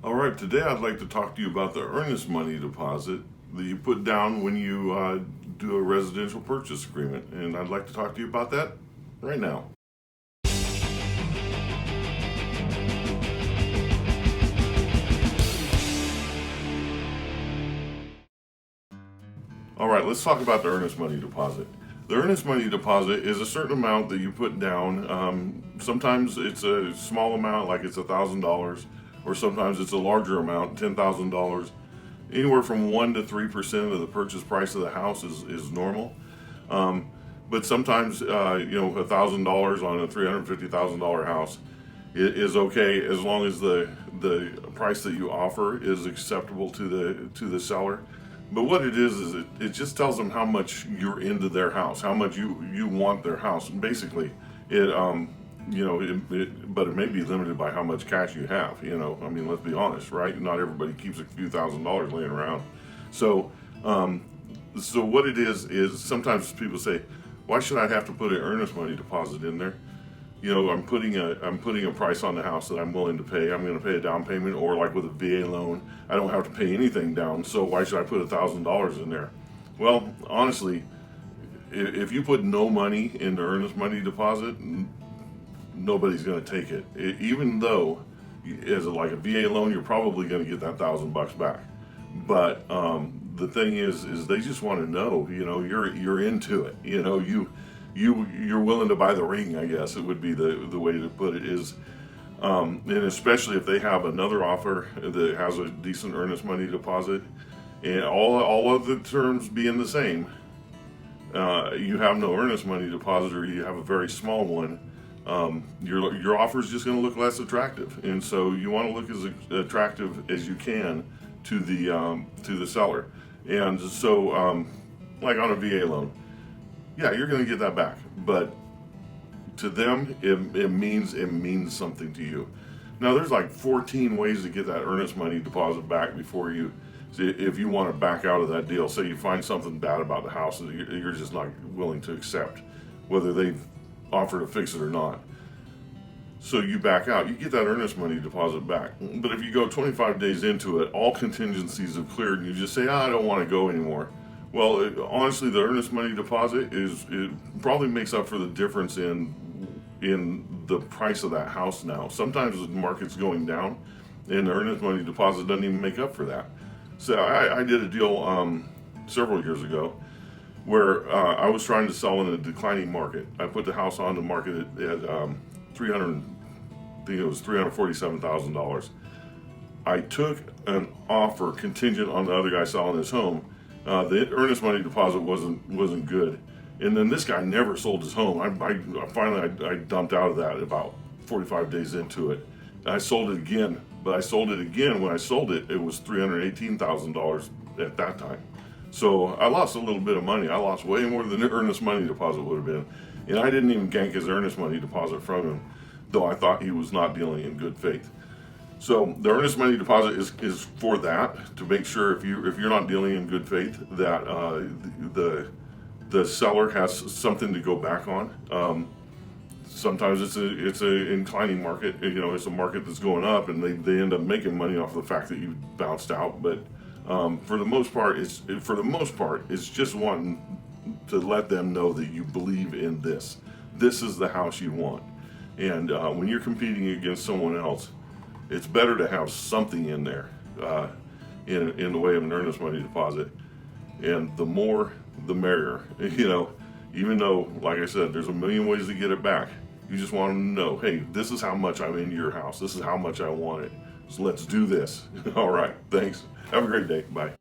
All right, today I'd like to talk to you about the earnest money deposit that you put down when you do a residential purchase agreement. And I'd like to talk to you about that right now. All right, let's talk about the earnest money deposit. The earnest money deposit is a certain amount that you put down. Sometimes it's a small amount, like it's $1,000, or sometimes it's a larger amount, $10,000. Anywhere from 1 to 3% of the purchase price of the house is normal. But sometimes, $1,000 on a $350,000 house is okay as long as the price that you offer is acceptable to the seller. But what it is it just tells them how much you're into their house, how much you want their house. And basically, but it may be limited by how much cash you have. I mean, let's be honest, right? Not everybody keeps a few $1,000s laying around. So what it is sometimes people say, why should I have to put an earnest money deposit in there? I'm putting a price on the house that I'm willing to pay. I'm going to pay a down payment, or like with a VA loan, I don't have to pay anything down. So why should I put $1,000 in there? Well, honestly, if you put no money in the earnest money deposit, nobody's going to take it. Even though, as like a VA loan, you're probably going to get that $1,000 back. But the thing is they just want to know, you're into it. You're willing to buy the ring, I guess it would be the way to put it is, and especially if they have another offer that has a decent earnest money deposit, and all of the terms being the same, you have no earnest money deposit, or you have a very small one, your offer is just going to look less attractive, and so you want to look as attractive as you can to the seller, and so like on a VA loan. Yeah, you're going to get that back, but to them, it means something to you. Now, there's like 14 ways to get that earnest money deposit back before you, if you want to back out of that deal. Say you find something bad about the house that you're just not willing to accept, whether they've offered to fix it or not. So you back out, you get that earnest money deposit back. But if you go 25 days into it, all contingencies have cleared, and you just say, I don't want to go anymore. Well, honestly, the earnest money deposit it probably makes up for the difference in the price of that house now. Sometimes the market's going down, and the earnest money deposit doesn't even make up for that. So I did a deal several years ago where I was trying to sell in a declining market. I put the house on the market at $347,000. I took an offer contingent on the other guy selling his home. The earnest money deposit wasn't good, and then this guy never sold his home. I finally dumped out of that about 45 days into it. I sold it again, but I sold it again. When I sold it, it was $318,000 at that time. So I lost a little bit of money. I lost way more than the earnest money deposit would have been, and I didn't even gank his earnest money deposit from him, though I thought he was not dealing in good faith. So the earnest money deposit is for that, to make sure if you're not dealing in good faith that the seller has something to go back on. Sometimes it's a inclining market. It's a market that's going up, and they end up making money off the fact that you bounced out. But for the most part, it's just wanting to let them know that you believe in this. This is the house you want, and when you're competing against someone else, it's better to have something in there in the way of an earnest money deposit, and the more the merrier. Even though, like I said, there's a million ways to get it back, you just want them to know, hey, this is how much I'm in your house, this is how much I want it, so let's do this. All right, thanks, have a great day, bye.